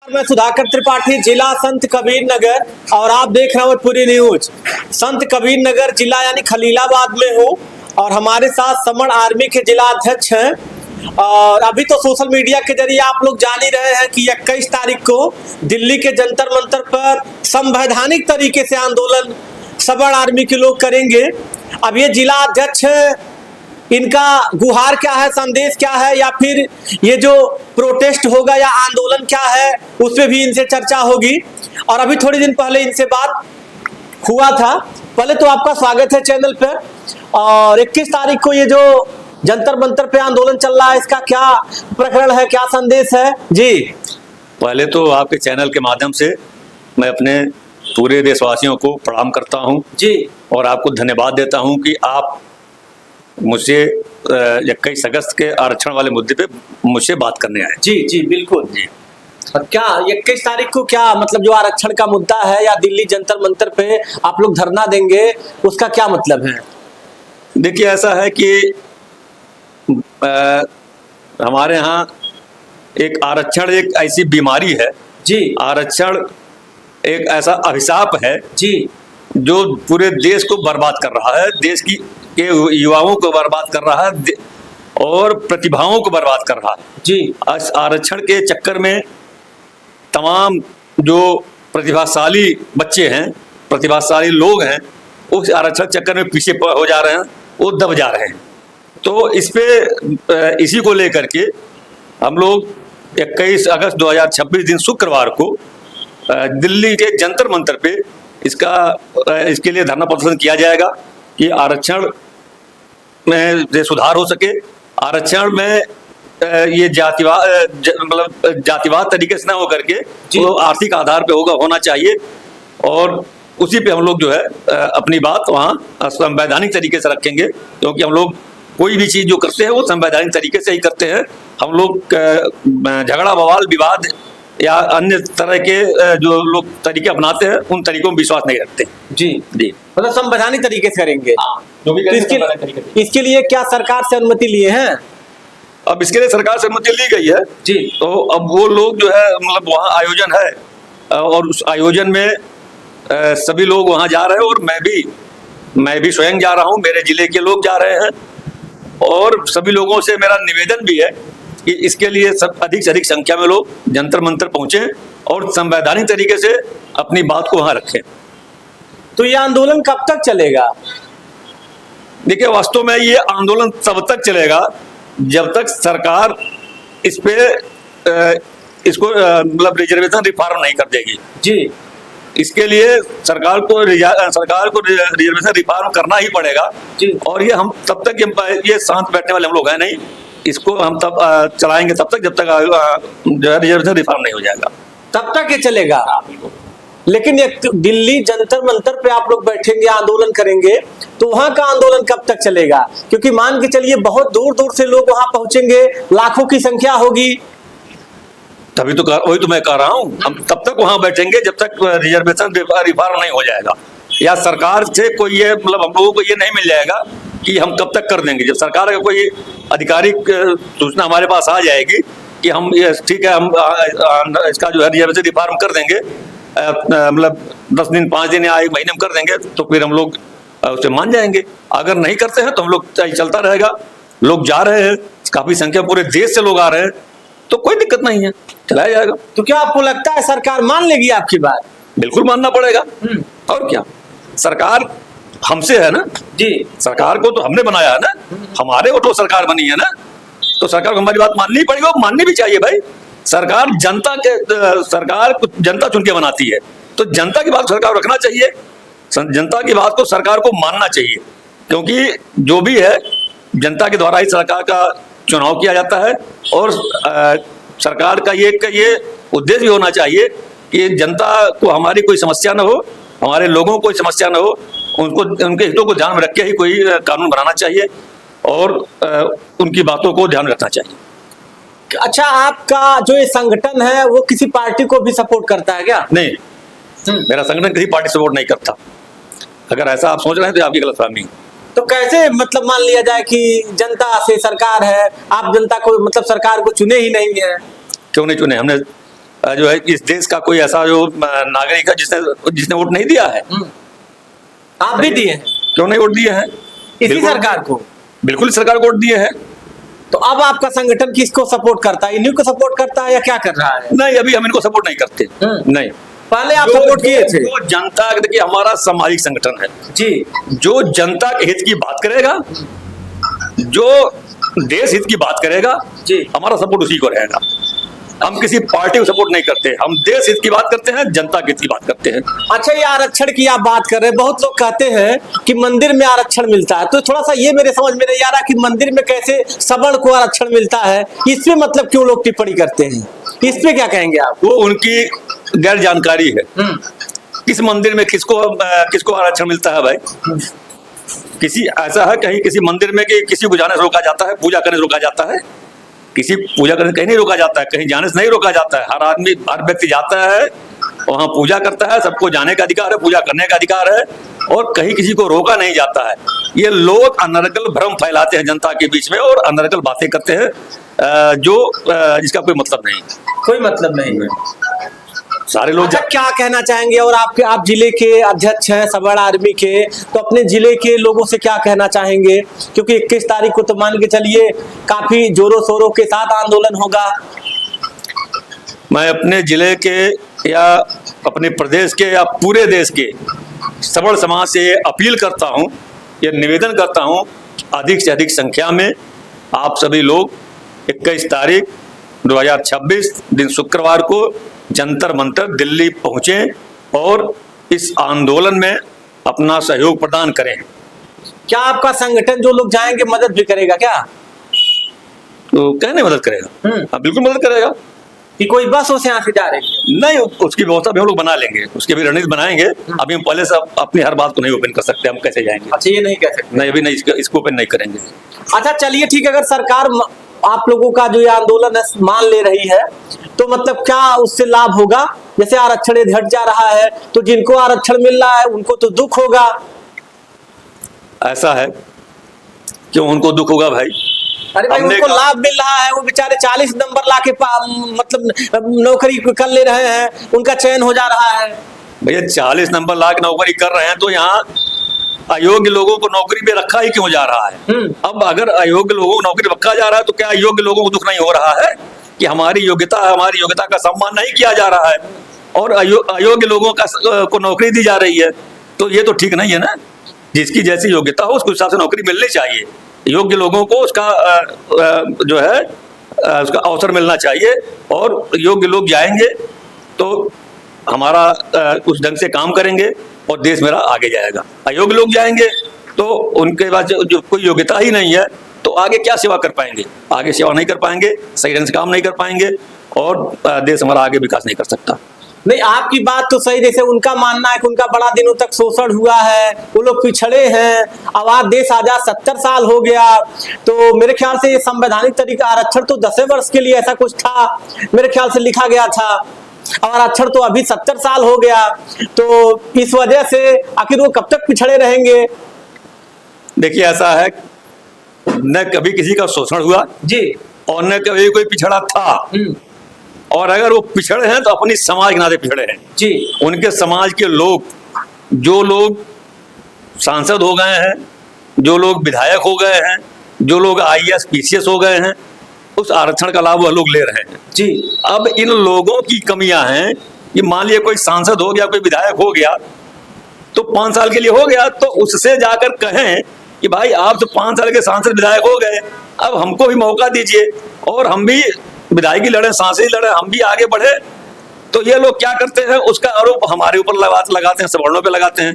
मैं सुधाकर त्रिपाठी, जिला संत कबीर नगर, और आप देख रहे हो पूरी न्यूज। संत कबीर नगर जिला यानी खलीलाबाद में हूँ और हमारे साथ समण आर्मी के जिला अध्यक्ष हैं। और अभी तो सोशल मीडिया के जरिए आप लोग जान ही रहे हैं कि 21 तारीख को दिल्ली के जंतर मंतर पर संवैधानिक तरीके से आंदोलन समण आर्मी के लोग करेंगे। अब ये जिला अध्यक्ष, इनका गुहार क्या है, संदेश क्या है, या फिर ये जो प्रोटेस्ट होगा या आंदोलन क्या है, उस पर भी इनसे चर्चा होगी। और अभी थोड़ी दिन पहले इनसे बात हुआ था। पहले तो आपका स्वागत है चैनल पर। और 21 तारीख को ये जो जंतर मंतर पे आंदोलन चल रहा है, इसका क्या प्रकरण है, क्या संदेश है जी? पहले तो आपके चैनल के माध्यम से मैं अपने पूरे देशवासियों को प्रणाम करता हूं जी, और और आपको धन्यवाद देता हूं कि आप मुझसे 21 अगस्त के आरक्षण वाले मुद्दे पे मुझसे बात करने आए। जी जी बिल्कुल जी। और क्या 21 तारीख को क्या मतलब जो आरक्षण का मुद्दा है या दिल्ली जंतर मंतर पे आप लोग धरना देंगे, उसका क्या मतलब है? देखिए, ऐसा है कि हमारे यहाँ एक आरक्षण एक ऐसी बीमारी है जी, आरक्षण एक ऐसा अभिशाप है जी जो पूरे देश को बर्बाद कर रहा है, देश के युवाओं को बर्बाद कर रहा है और प्रतिभाओं को बर्बाद कर रहा है जी। इस आरक्षण के चक्कर में तमाम जो प्रतिभाशाली बच्चे हैं, प्रतिभाशाली लोग हैं, उस आरक्षण चक्कर में पीछे हो जा रहे हैं, वो दब जा रहे हैं। तो इसी को लेकर के हम लोग 21 अगस्त 2026 दिन शुक्रवार को दिल्ली के जंतर मंतर पे इसके लिए धरना प्रदर्शन किया जाएगा कि आरक्षण में सुधार हो सके, आरक्षण में ये जातिवाद तरीके से ना हो करके वो आर्थिक आधार पे होना चाहिए। और उसी पे हम लोग जो है अपनी बात वहाँ संवैधानिक तरीके से रखेंगे, क्योंकि हम लोग कोई भी चीज़ जो करते हैं वो संवैधानिक तरीके से ही करते हैं। हम लोग झगड़ा बवाल विवाद या अन्य तरह के जो लोग तरीके अपनाते हैं उन तरीकों में विश्वास नहीं रखते। जी जी, मतलब संवैधानिक तरीके से करेंगे। जो भी तो इसके लिए क्या सरकार से अनुमति लिए हैं? अब इसके लिए सरकार से अनुमति ली गई है जी। तो अब वो लोग जो है मतलब वहाँ आयोजन है और उस आयोजन में सभी लोग वहाँ जा रहे हैं और मैं भी स्वयं जा रहा हूँ, मेरे जिले के लोग जा रहे हैं। और सभी लोगों से मेरा निवेदन भी है कि इसके लिए सब अधिक से अधिक संख्या में लोग जंतर मंतर पहुंचे और संवैधानिक तरीके से अपनी बात को वहां रखें। तो ये आंदोलन कब तक चलेगा? देखिए, वास्तव में ये आंदोलन तब तक चलेगा जब तक सरकार इस पे इसको मतलब रिजर्वेशन रिफॉर्म नहीं कर देगी। जी, इसके लिए सरकार को रिजर्वेशन रिफॉर्म करना ही पड़ेगा जी। और ये हम तब तक ये शांत बैठने वाले हम लोग हैं नहीं, इसको हम तब चलाएंगे तब तक जब तक जो है रिजर्वेशन रिफॉर्म नहीं हो जाएगा, तब तक ये चलेगा। लेकिन ये दिल्ली जंतर मंतर पे आप लोग बैठेंगे, आंदोलन करेंगे, तो वहां का आंदोलन कब तक चलेगा? क्योंकि मान के चलिए बहुत दूर दूर से लोग वहां पहुंचेंगे, लाखों की संख्या होगी। तभी तो वही तो मैं कह रहा हूँ, हम तब तक वहां बैठेंगे जब तक रिजर्वेशन रिफॉर्म नहीं हो जाएगा या सरकार से कोई ये मतलब हम लोगों को ये नहीं मिल जाएगा कि हम कब तक कर देंगे। जब सरकार का कोई आधिकारिक सूचना हमारे पास आ जाएगी कि हम ये ठीक है, हम इसका जो है रिजर्वेशन रिफॉर्म कर देंगे, मतलब 10 दिन 5 दिन या 1 महीने में कर देंगे, तो फिर हम लोग उसे मान जाएंगे। अगर नहीं करते हैं तो हम लोग चलता रहेगा। लोग जा रहे हैं, काफी संख्या पूरे देश से लोग आ रहे हैं, तो कोई दिक्कत नहीं है, चलाया जाएगा। तो क्या आपको लगता है सरकार मान लेगी आपकी बात? बिल्कुल मानना पड़ेगा। और क्या, सरकार हमसे है ना जी, सरकार को तो हमने बनाया है ना, हमारे वोटों सरकार बनी है ना, तो सरकार को हमारी बात माननी पड़ेगी और माननी भी चाहिए भाई। सरकार को जनता चुन के बनाती है, तो जनता की बात सरकार को रखना चाहिए, जनता की बात को सरकार को मानना चाहिए, क्योंकि जो भी है जनता के द्वारा ही सरकार का चुनाव किया जाता है। और सरकार का ये उद्देश्य भी होना चाहिए कि जनता को हमारी कोई समस्या न हो, हमारे लोगों को कोई समस्या न हो, उनके हितों को ध्यान में रख के ही कोई कानून बनाना चाहिए और उनकी बातों को ध्यान रखना चाहिए। अच्छा, आपका जो ये संगठन है वो किसी पार्टी को भी सपोर्ट करता है क्या? नहीं, मेरा संगठन किसी पार्टी सपोर्ट नहीं करता। अगर ऐसा आप सोच रहे हैं तो आपकी गलतफहमी। तो कैसे मतलब मान लिया जाए कि जनता से सरकार है, आप जनता को मतलब सरकार को चुने ही नहीं है? क्यों नहीं चुने? हमने जो है इस देश का कोई ऐसा जो नागरिक है जिसने वोट नहीं दिया है। आप भी दिए हैं? क्यों नहीं वोट दिए हैं? इसी बिल्कुल। सरकार को? बिल्कुल सरकार को वोट दिए हैं। तो अब आपका संगठन किसको सपोर्ट करता है? इन्हीं को सपोर्ट करता है या क्या कर रहा है? नहीं, अभी हम इनको सपोर्ट नहीं करते। नहीं, पहले आप सपोर्ट किए थे? जो जनता, देखिए हमारा सामाजिक संगठन है जी। जो जनता के हित की बात करेगा, जो देश हित की बात करेगा जी, हमारा सपोर्ट उसी को रहेगा। हम किसी पार्टी को सपोर्ट नहीं करते, हम देश हित की बात करते हैं, जनता के हित की बात करते हैं। अच्छा, ये आरक्षण की आप बात कर रहे हैं, बहुत लोग कहते हैं कि मंदिर में आरक्षण मिलता है, तो थोड़ा सा ये मेरे समझ में नहीं आ रहा कि मंदिर में कैसे सवर्ण को आरक्षण मिलता है, इसमें मतलब क्यों लोग टिप्पणी करते हैं, इस पे क्या कहेंगे आप? वो उनकी गैर जानकारी है। किस मंदिर में किसको आरक्षण मिलता है भाई? किसी ऐसा है कहीं किसी मंदिर में कि किसी को जाने से रोका जाता है, पूजा करने से रोका जाता है? किसी पूजा करने से कहीं नहीं रोका जाता है, कहीं जाने से नहीं रोका जाता है। हर आदमी, हर व्यक्ति जाता है, वहां पूजा करता है, सबको जाने का अधिकार है, पूजा करने का अधिकार है, और कहीं किसी को रोका नहीं जाता है। ये लोग अनर्गल भ्रम फैलाते हैं जनता के बीच में और अनर्गल बातें करते हैं जिसका कोई मतलब नहीं। कोई मतलब नहीं है। सारे लोग अच्छा, क्या कहना चाहेंगे? और आप जिले के अध्यक्ष हैं सवर्ण आर्मी के, तो अपने जिले के लोगों से क्या कहना चाहेंगे? क्योंकि 21 तारीख को तो मान के चलिए काफी जोरों शोरों के साथ आंदोलन होगा। मैं अपने जिले के या अपने प्रदेश के या पूरे देश के सवर्ण समाज से अपील करता हूं, ये निवेदन करता हूं, अधिक से अधिक संख्या में आप सभी लोग 21 तारीख 2026 दिन शुक्रवार को जंतर मंतर दिल्ली पहुंचें और इस आंदोलन में अपना सहयोग प्रदान करें। क्या आपका संगठन जो लोग जाएंगे मदद भी करेगा क्या? तो कहने मदद करेगा। हाँ, बिल्कुल मदद करेगा। कि कोई बस उसे यहाँ से जा रही है? नहीं, उसकी व्यवस्था भी हम लोग बना लेंगे, उसकी भी रणनीति बनाएंगे। अभी हम पहले से अपनी हर बात को नहीं ओपन कर सकते, हम कैसे जाएंगे। अच्छा, ये नहीं कह सकते? नहीं, अभी नहीं, इसको ओपन नहीं करेंगे। अच्छा चलिए ठीक है, अगर सरकार आप लोगों का जो ये आंदोलन है मान ले रही है, तो मतलब क्या उससे लाभ होगा? जैसे आरक्षण घट जा रहा है, तो जिनको आरक्षण मिल रहा है उनको तो दुख होगा। ऐसा है, क्यों उनको दुख होगा भाई? अरे भाई, उनको लाभ मिल रहा है, वो बेचारे 40 नंबर लाके मतलब नौकरी कर ले रहे हैं, उनका चयन हो जा रहा है। भैया 40 नंबर ला के नौकरी कर रहे हैं तो यहाँ अयोग्य लोगों को नौकरी पे रखा ही क्यों जा रहा है? अब अगर अयोग्य लोगों को नौकरी रखा जा रहा है तो क्या अयोग्य लोगों को दुख नहीं हो रहा है कि हमारी योग्यता का सम्मान नहीं किया जा रहा है और अयोग्य लोगों को नौकरी दी जा रही है? तो ये तो ठीक नहीं है ना। जिसकी जैसी योग्यता हो उसके हिसाब से नौकरी मिलनी चाहिए। योग्य लोगों को उसका जो है उसका अवसर मिलना चाहिए, और योग्य लोग जाएंगे तो हमारा उस ढंग से काम करेंगे और देश मेरा आगे जाएगा। अयोग्य लोग जाएंगे तो उनके पास जो कोई योग्यता ही नहीं है तो आगे क्या सेवा कर पाएंगे? आगे सेवा नहीं कर पाएंगे, सही ढंग से काम नहीं कर पाएंगे और देश हमारा आगे विकास नहीं कर सकता। नहीं, आपकी बात तो सही। जैसे उनका मानना है कि उनका बड़ा दिनों तक शोषण हुआ है, वो लोग पिछड़े हैं, अब आज देश आजाद 70 साल हो गया, तो मेरे ख्याल से ये संवैधानिक तरीका आरक्षण तो 10 वर्ष के लिए ऐसा कुछ था, मेरे ख्याल से लिखा गया था, और आरक्षण तो अभी 70 साल हो गया, तो इस वजह से आखिर वो कब तक पिछड़े रहेंगे? देखिए ऐसा है, न कभी किसी का शोषण हुआ जी, और न कभी कोई पिछड़ा था, और अगर वो पिछड़े हैं तो अपनी समाज के नाते पिछड़े हैं जी। उनके समाज के लोग, जो लोग सांसद हो गए हैं, जो लोग विधायक हो गए हैं, जो लोग IAS PCS हो गए हैं, उस आरक्षण का लाभ वह लोग ले रहे हैं जी। अब इन लोगों की कमियां हैं कि मान लिया कोई सांसद हो गया, कोई विधायक हो गया तो 5 साल के लिए हो गया, तो उससे जाकर कहें कि भाई आप तो 5 साल के सांसद विधायक हो गए, अब हमको भी मौका दीजिए और हम भी विधायकी लड़े, सांसद लड़े, हम भी आगे बढ़े। तो ये लोग क्या करते हैं, उसका आरोप हमारे ऊपर लगाते हैं, सवर्णों पे लगाते हैं।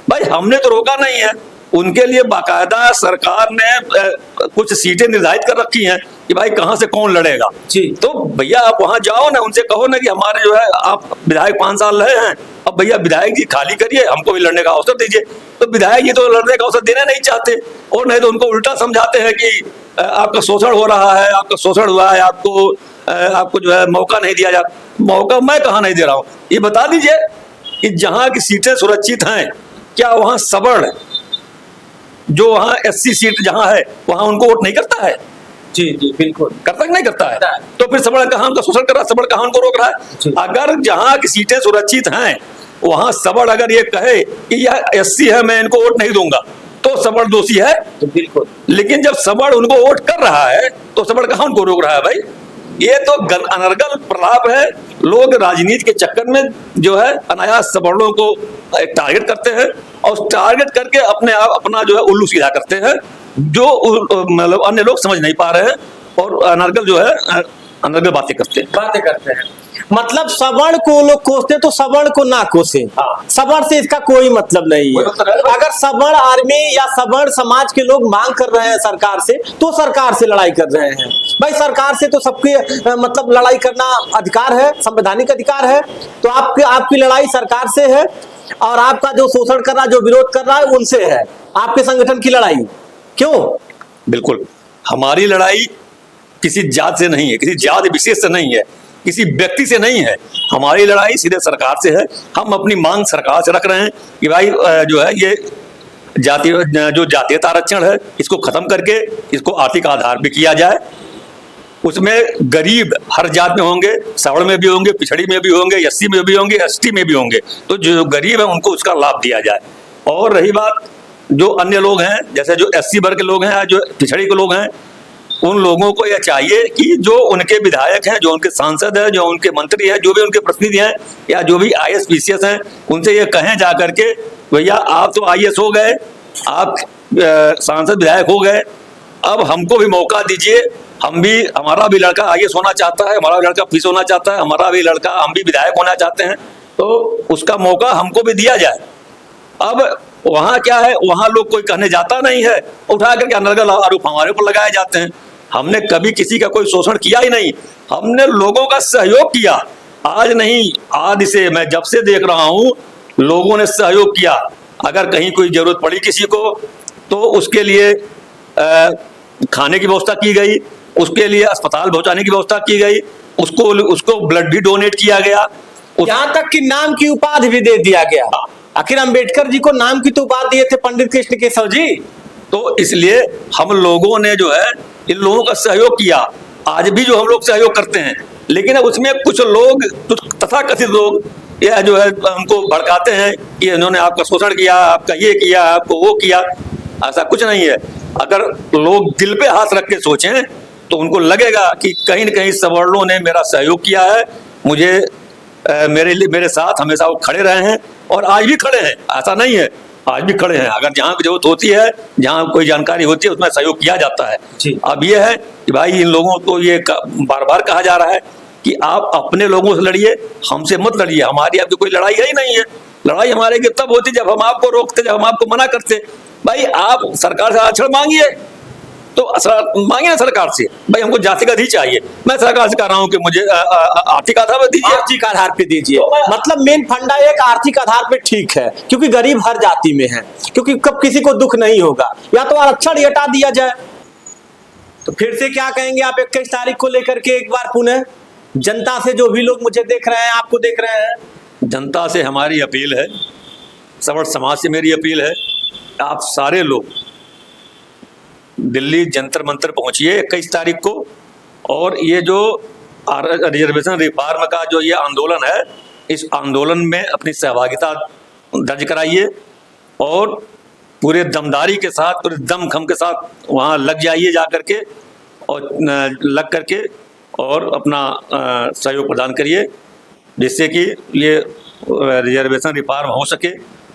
भाई हमने तो रोका नहीं है, उनके लिए बाकायदा सरकार ने कुछ सीटें निर्धारित कर रखी हैं कि भाई कहां से कौन लड़ेगा जी। तो भैया आप वहां जाओ ना, उनसे कहो ना कि हमारे जो है आप विधायक 5 साल रहे हैं, अब भैया विधायक जी खाली करिए, हमको भी लड़ने का अवसर दीजिए। तो विधायक जी तो लड़ने का अवसर देना नहीं चाहते, और नहीं तो उनको उल्टा समझाते हैं कि आपका शोषण हो रहा है, आपका शोषण हुआ है, आपको जो है मौका नहीं दिया जाता। मौका मैं कहाँ नहीं दे रहा हूँ, ये बता दीजिए कि जहाँ की सीटें सुरक्षित हैं, क्या वहाँ सवर्ण जो वहाँ SC सीट जहाँ है वहाँ उनको वोट नहीं करता है? जी जी बिल्कुल। करता है कि नहीं करता है? करता है। तो फिर सबड़ कहाँ उनका शोषण कर रहा है, सबड़ कहाँ उनको रोक रहा है? अगर जहाँ की सीटें सुरक्षित हैं वहां सबड़ अगर ये कहे कि यह एससी है मैं इनको वोट नहीं दूंगा, तो सबड़ दोषी है। तो बिल्कुल। लेकिन जब सबड़ उनको वोट कर रहा है तो सबड़ कहाँ उनको रोक रहा है भाई? ये तो अनर्गल प्रलाप है। लोग राजनीति के चक्कर में जो है अनायास सबड़ों को टारगेट करते हैं और टारगेट करके अपने आप अपना जो है उल्लू सीधा करते हैं, जो मतलब अन्य लोग समझ नहीं पा रहे हैं और अनर्गल जो है अनर्गल बातें करते हैं। मतलब सबड़ को लोग कोसते तो सबड़ को ना कोसे। हाँ। सबड़ से इसका कोई मतलब नहीं है। अगर सबड़ आर्मी या सबड़ समाज के लोग मांग कर रहे हैं सरकार से, तो सरकार से लड़ाई कर रहे हैं। भाई सरकार से तो सबके मतलब लड़ाई करना अधिकार है, संवैधानिक अधिकार है। तो आपकी लड़ाई सरकार से है और आपका जो शोषण कर रहा है, जो विरोध कर रहा है, उनसे है। आपके संगठन की लड़ाई क्यों? बिल्कुल, हमारी लड़ाई किसी जात से नहीं है, किसी जात विशेष से नहीं है, किसी व्यक्ति से नहीं है। हमारी लड़ाई सीधे सरकार से है। हम अपनी मांग सरकार से रख रहे हैं कि भाई जो है ये जातीयता आरक्षण है, इसको खत्म करके इसको आर्थिक आधार पे किया जाए। उसमें गरीब हर जात में होंगे, सवर्ण में भी होंगे, पिछड़ी में भी होंगे, एससी में भी होंगे, एसटी में भी होंगे। तो जो गरीब है उनको उसका लाभ दिया जाए। और रही बात जो अन्य लोग हैं, जैसे जो एससी वर्ग के लोग हैं, जो पिछड़ी के लोग हैं, उन लोगों को यह चाहिए कि जो उनके विधायक हैं, जो उनके सांसद हैं, जो उनके मंत्री हैं, जो भी उनके प्रतिनिधि हैं या जो भी आईएएस पीसीएस हैं, उनसे ये कहें जा करके भैया आप तो आईएएस हो गए, आप सांसद विधायक हो गए, अब हमको भी मौका दीजिए। हमारा भी लड़का आईएएस होना चाहता है, हमारा भी लड़का पीएस होना चाहता है, हमारा भी लड़का, हम भी विधायक होना चाहते हैं, तो उसका मौका हमको भी दिया जाए। अब वहां क्या है, वहां लोग कोई कहने जाता नहीं है, उठा करके अनर्गल आरोप हमारे ऊपर लगाए जाते हैं। हमने कभी किसी का कोई शोषण किया ही नहीं, हमने लोगों का सहयोग किया। आज नहीं, आज से मैं जब से देख रहा हूं लोगों ने सहयोग किया। अगर कहीं कोई जरूरत पड़ी किसी को तो उसके लिए खाने की व्यवस्था की गई, उसके लिए अस्पताल पहुंचाने की व्यवस्था की गई, उसको ब्लड भी डोनेट किया गया, यहाँ तक कि नाम की उपाधि भी दे दिया गया। आखिर अंबेडकर जी को नाम की तो उपाधि दिए थे पंडित कृष्ण केशव जी। तो इसलिए हम लोगों ने जो है इन लोगों का सहयोग किया। आज भी जो हम लोग सहयोग करते हैं, लेकिन अब उसमें कुछ लोग, कुछ तथाकथित लोग यह जो है हमको भड़काते हैं कि इन्होंने आपका शोषण किया, आपका ये किया, आपको वो किया। ऐसा कुछ नहीं है। अगर लोग दिल पे हाथ रख के सोचें तो उनको लगेगा कि कहीं न कहीं सवर्णों ने मेरा सहयोग किया है, मुझे मेरे साथ हमेशा वो खड़े रहे हैं और आज भी खड़े हैं। ऐसा नहीं है, आज भी खड़े हैं। अगर जहाँ जरूरत होती है, जहाँ कोई जानकारी होती है, उसमें सहयोग किया जाता है। अब ये है कि भाई इन लोगों को ये बार बार कहा जा रहा है कि आप अपने लोगों से लड़िए, हमसे मत लड़िए। हमारी आपकी कोई लड़ाई है ही नहीं है। लड़ाई हमारे की तब होती जब हम आपको रोकते, जब हम आपको मना करते। भाई आप सरकार से आरक्षण मांगिए, तो मांगे ना सरकार से, भाई हमको जातिगत ही चाहिए। मैं सरकार से कह रहा हूँ कि मुझे आर्थिक आधार पर दीजिए, आर्थिक आधार पे दीजिए। मतलब मेन फंडा एक आर्थिक आधार पे ठीक है, क्योंकि गरीब हर जाति में है, क्योंकि कब किसी को दुख नहीं होगा। या तो आरक्षण ही हटा दिया जाए। तो फिर से क्या कहेंगे आप 21 तारीख को लेकर के एक बार पुनः जनता से, जो भी लोग मुझे देख रहे हैं, आपको देख रहे हैं? जनता से हमारी अपील है, सवर्ण समाज से मेरी अपील है, आप सारे लोग दिल्ली जंतर मंतर पहुंचिए 21 तारीख को। और ये जो रिजर्वेशन रिफॉर्म का जो ये आंदोलन है, इस आंदोलन में अपनी सहभागिता दर्ज कराइए और पूरे दमदारी के साथ, पूरे दमखम के साथ वहाँ लग जाइए जा करके, और लग करके और अपना सहयोग प्रदान करिए, जिससे कि ये रिजर्वेशन रिफॉर्म हो सके।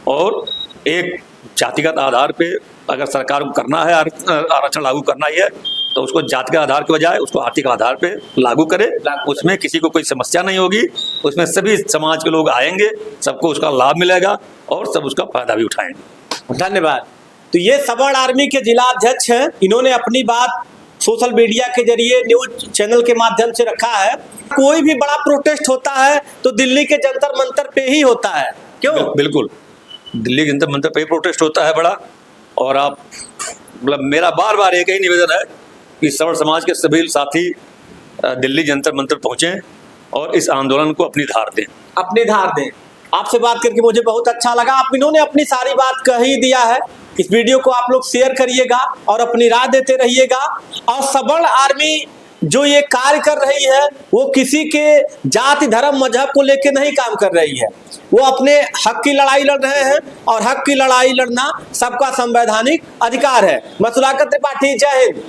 और एक जातिगत आधार पे अगर सरकार को करना है, आरक्षण लागू करना ही है, तो उसको जाति के आधार के बजाय उसको आर्थिक आधार पे लागू करे। उसमें किसी को कोई समस्या नहीं होगी, उसमें सभी समाज के लोग आएंगे, सबको उसका लाभ मिलेगा और सब उसका फायदा भी उठाएंगे। धन्यवाद। तो ये सवर्ण आर्मी के जिला अध्यक्ष हैं, इन्होंने अपनी बात सोशल मीडिया के जरिए, न्यूज चैनल के माध्यम से रखा है। कोई भी बड़ा प्रोटेस्ट होता है तो दिल्ली के जंतर मंतर पे ही होता है, क्यों? बिल्कुल, दिल्ली के जंतर मंतर पे ही प्रोटेस्ट होता है बड़ा। और आप मतलब मेरा बार बार एक ही निवेदन है कि सवर्ण समाज के सभी साथी दिल्ली जंतर मंतर पहुंचें और इस आंदोलन को अपनी धार दें। अपनी धार दें। आपसे बात करके मुझे बहुत अच्छा लगा। आप इन्होंने अपनी सारी बात कह ही दिया है। इस वीडियो को आप लोग शेयर करिएगा और अपनी राय देते रहिएगा। और सबल आर्मी जो ये कार्य कर रही है वो किसी के जाति धर्म मजहब को लेकर नहीं काम कर रही है, वो अपने हक की लड़ाई लड़ रहे हैं और हक की लड़ाई लड़ना सबका संवैधानिक अधिकार है। मैं सुधाकर त्रिपाठी, जय हिंद।